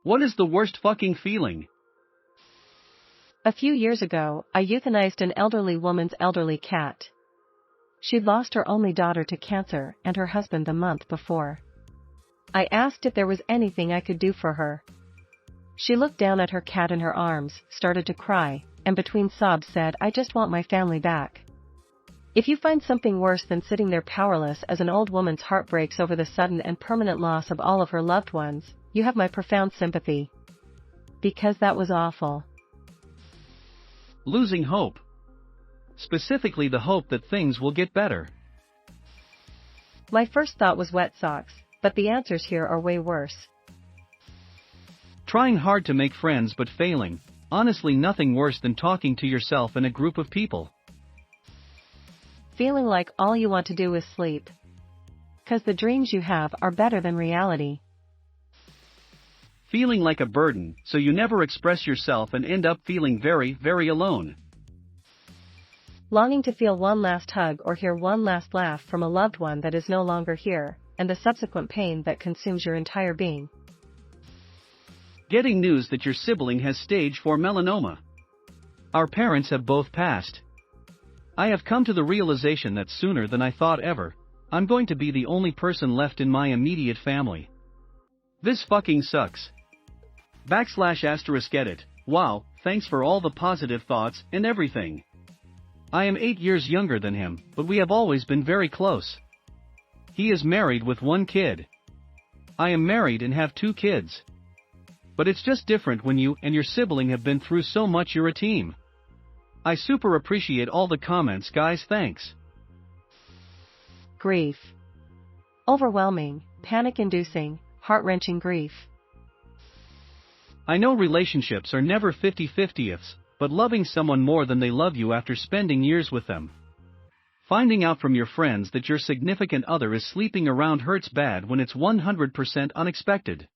What is the worst fucking feeling? A few years ago, I euthanized an elderly woman's elderly cat. She'd lost her only daughter to cancer and her husband the month before. I asked if there was anything I could do for her. She looked down at her cat in her arms, started to cry, and between sobs said, "I just want my family back." If you find something worse than sitting there powerless as an old woman's heart breaks over the sudden and permanent loss of all of her loved ones, you have my profound sympathy. Because that was awful. Losing hope. Specifically the hope that things will get better. My first thought was wet socks, but the answers here are way worse. Trying hard to make friends but failing. Honestly, nothing worse than talking to yourself in a group of people. Feeling like all you want to do is sleep. 'Cause the dreams you have are better than reality. Feeling like a burden, so you never express yourself and end up feeling very, very alone. Longing to feel one last hug or hear one last laugh from a loved one that is no longer here, and the subsequent pain that consumes your entire being. Getting news that your sibling has stage 4 melanoma. Our parents have both passed. I have come to the realization that sooner than I thought ever, I'm going to be the only person left in my immediate family. This fucking sucks. / edit. Wow, thanks for all the positive thoughts and everything. I am 8 years younger than him, but we have always been very close. He is married with 1 kid. I am married and have 2 kids. But it's just different when you and your sibling have been through so much. You're a team. I super appreciate all the comments, guys, thanks. Grief. Overwhelming, panic-inducing, heart-wrenching grief. I know relationships are never 50-50ths, but loving someone more than they love you after spending years with them. Finding out from your friends that your significant other is sleeping around hurts bad when it's 100% unexpected.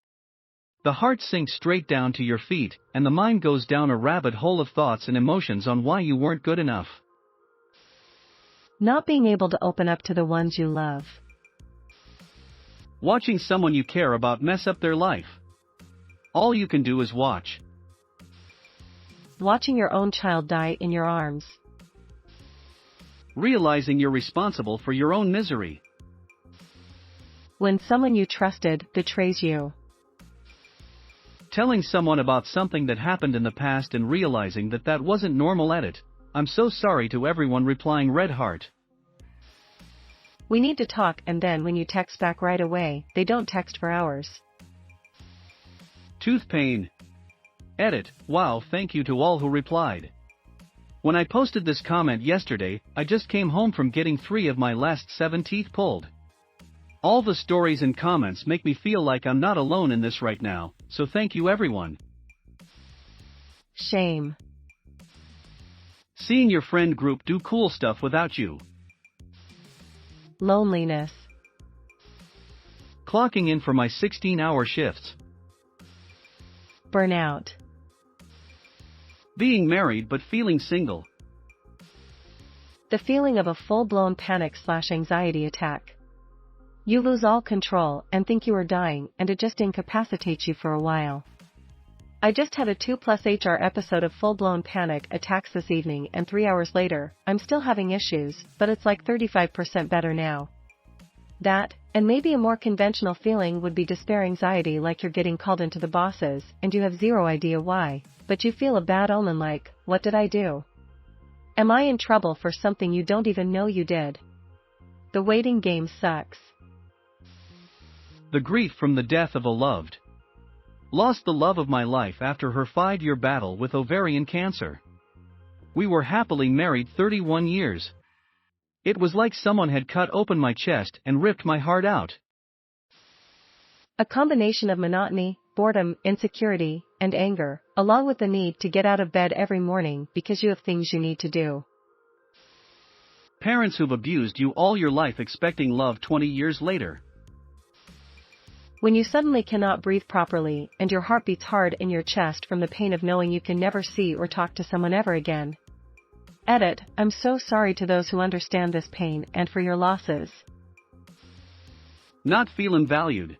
The heart sinks straight down to your feet, and the mind goes down a rabbit hole of thoughts and emotions on why you weren't good enough. Not being able to open up to the ones you love. Watching someone you care about mess up their life. All you can do is watch. Watching your own child die in your arms. Realizing you're responsible for your own misery. When someone you trusted betrays you. Telling someone about something that happened in the past and realizing that that wasn't normal. Edit. I'm so sorry to everyone replying red heart. We need to talk, and then when you text back right away, they don't text for hours. Tooth pain. Edit. Wow, thank you to all who replied. When I posted this comment yesterday, I just came home from getting 3 of my last 7 teeth pulled. All the stories and comments make me feel like I'm not alone in this right now, so thank you everyone. Shame. Seeing your friend group do cool stuff without you. Loneliness. Clocking in for my 16-hour shifts. Burnout. Being married but feeling single. The feeling of a full-blown panic/anxiety attack. You lose all control and think you are dying, and it just incapacitates you for a while. I just had a 2+HR episode of full-blown panic attacks this evening, and 3 hours later, I'm still having issues, but it's like 35% better now. That, and maybe a more conventional feeling would be despair anxiety, like you're getting called into the bosses, and you have zero idea why, but you feel a bad omen like, what did I do? Am I in trouble for something you don't even know you did? The waiting game sucks. The grief from the death of a loved. Lost the love of my life after her 5-year battle with ovarian cancer. We were happily married 31 years. It was like someone had cut open my chest and ripped my heart out. A combination of monotony, boredom, insecurity, and anger, along with the need to get out of bed every morning because you have things you need to do. Parents who've abused you all your life expecting love 20 years later. When you suddenly cannot breathe properly and your heart beats hard in your chest from the pain of knowing you can never see or talk to someone ever again. Edit. I'm so sorry to those who understand this pain and for your losses. Not feeling valued.